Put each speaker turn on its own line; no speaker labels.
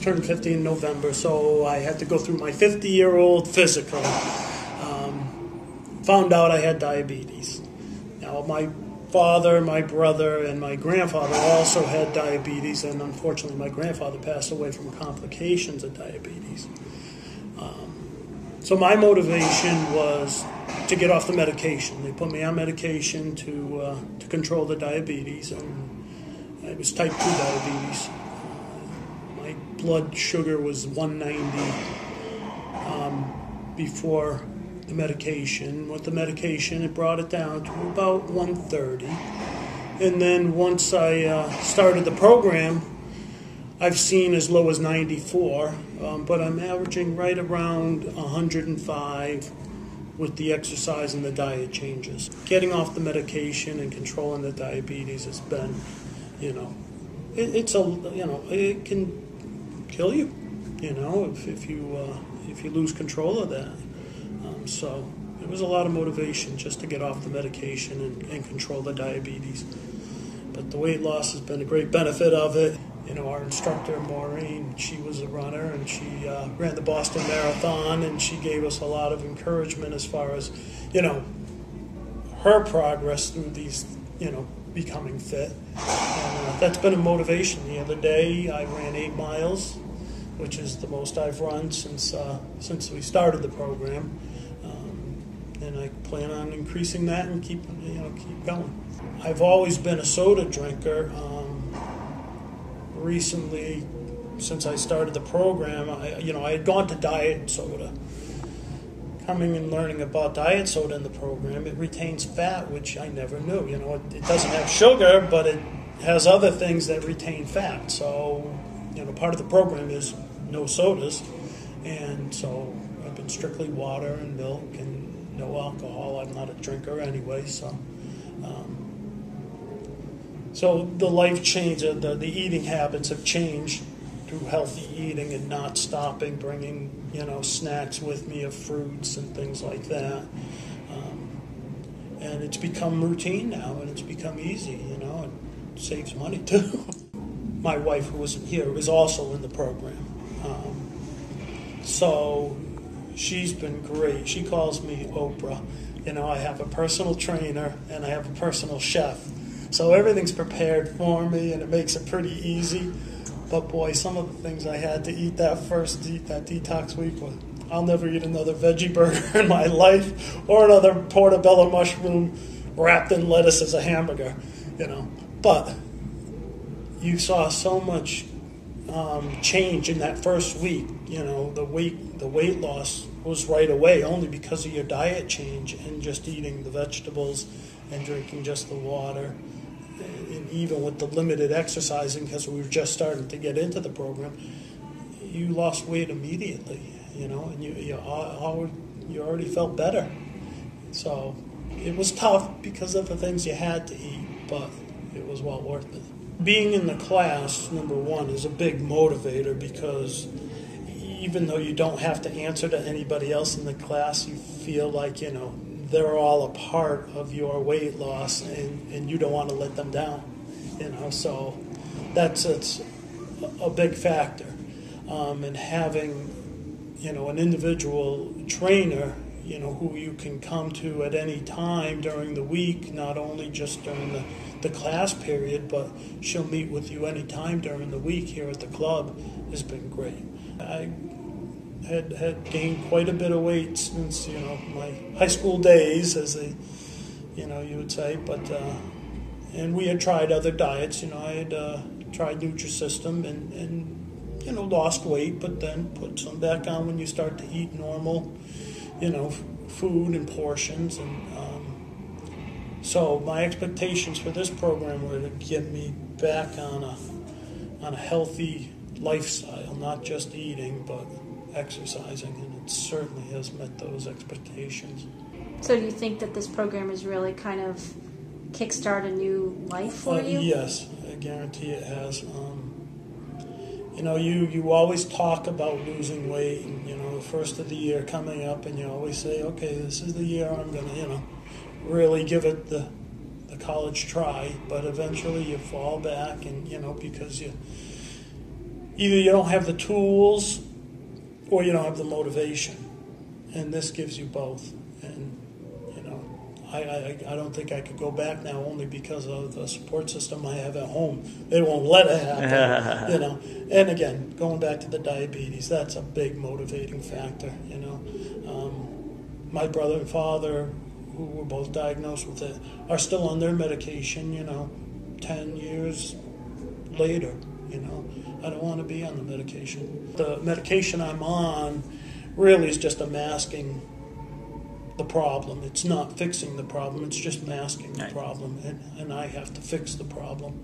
turned 50 in November, so I had to go through my 50-year-old physical. Found out I had diabetes. Now, my father, my brother, and my grandfather also had diabetes, and unfortunately my grandfather passed away from complications of diabetes. So my motivation was to get off the medication. They put me on medication to control the diabetes, and it was type 2 diabetes. My blood sugar was 190 before the medication. With the medication, it brought it down to about 130. And then once I started the program, I've seen as low as 94, but I'm averaging right around 105 with the exercise and the diet changes. Getting off the medication and controlling the diabetes has been, it can kill you, if you lose control of that. So it was a lot of motivation just to get off the medication and control the diabetes. But the weight loss has been a great benefit of it. Our instructor, Maureen, she was a runner, and she ran the Boston Marathon, and she gave us a lot of encouragement as far as, her progress through these, becoming fit. And that's been a motivation. The other day, I ran 8 miles, which is the most I've run since we started the program. And I plan on increasing that and keep going. I've always been a soda drinker. Recently, since I started the program, I had gone to diet soda. Coming and learning about diet soda in the program, it retains fat, which I never knew. It doesn't have sugar, but it has other things that retain fat. So, part of the program is no sodas, and so I've been strictly water and milk and no alcohol. I'm not a drinker anyway, so. So the life change, the eating habits have changed through healthy eating and not stopping, bringing, snacks with me of fruits and things like that. And it's become routine now, and it's become easy, it saves money too. My wife, who wasn't here, was also in the program. So she's been great. She calls me Oprah. I have a personal trainer and I have a personal chef. So everything's prepared for me, and it makes it pretty easy. But boy, some of the things I had to eat that detox week, I'll never eat another veggie burger in my life, or another portobello mushroom wrapped in lettuce as a hamburger, But you saw so much change in that first week. The weight loss was right away, only because of your diet change and just eating the vegetables and drinking just the water. And even with the limited exercising, because we were just starting to get into the program, you lost weight immediately, and you already felt better. So it was tough because of the things you had to eat, but it was well worth it. Being in the class, number one, is a big motivator, because even though you don't have to answer to anybody else in the class, you feel like, they're all a part of your weight loss, and you don't want to let them down, so it's a big factor. And having, an individual trainer, who you can come to at any time during the week, not only just during the class period, but she'll meet with you any time during the week here at the club, has been great. I had gained quite a bit of weight since, my high school days, as you would say, but, and we had tried other diets. I had tried Nutrisystem and lost weight, but then put some back on when you start to eat normal, food and portions. And so my expectations for this program were to get me back on a healthy lifestyle, not just eating, but exercising, and it certainly has met those expectations.
So do you think that this program has really kind of kickstart a new life for you?
Yes, I guarantee it has. You always talk about losing weight, and the first of the year coming up, and you always say, okay, this is the year I'm going to really give it the college try. But eventually you fall back, and because either you don't have the tools or you don't have the motivation. And this gives you both. And, you know, I don't think I could go back now, only because of the support system I have at home. They won't let it happen, you know. And again, going back to the diabetes, that's a big motivating factor, you know. My brother and father, who were both diagnosed with it, are still on their medication, you know, 10 years later, you know. I don't want to be on the medication. The medication I'm on really is just a masking the problem. It's not fixing the problem, it's just masking the problem, and I have to fix the problem.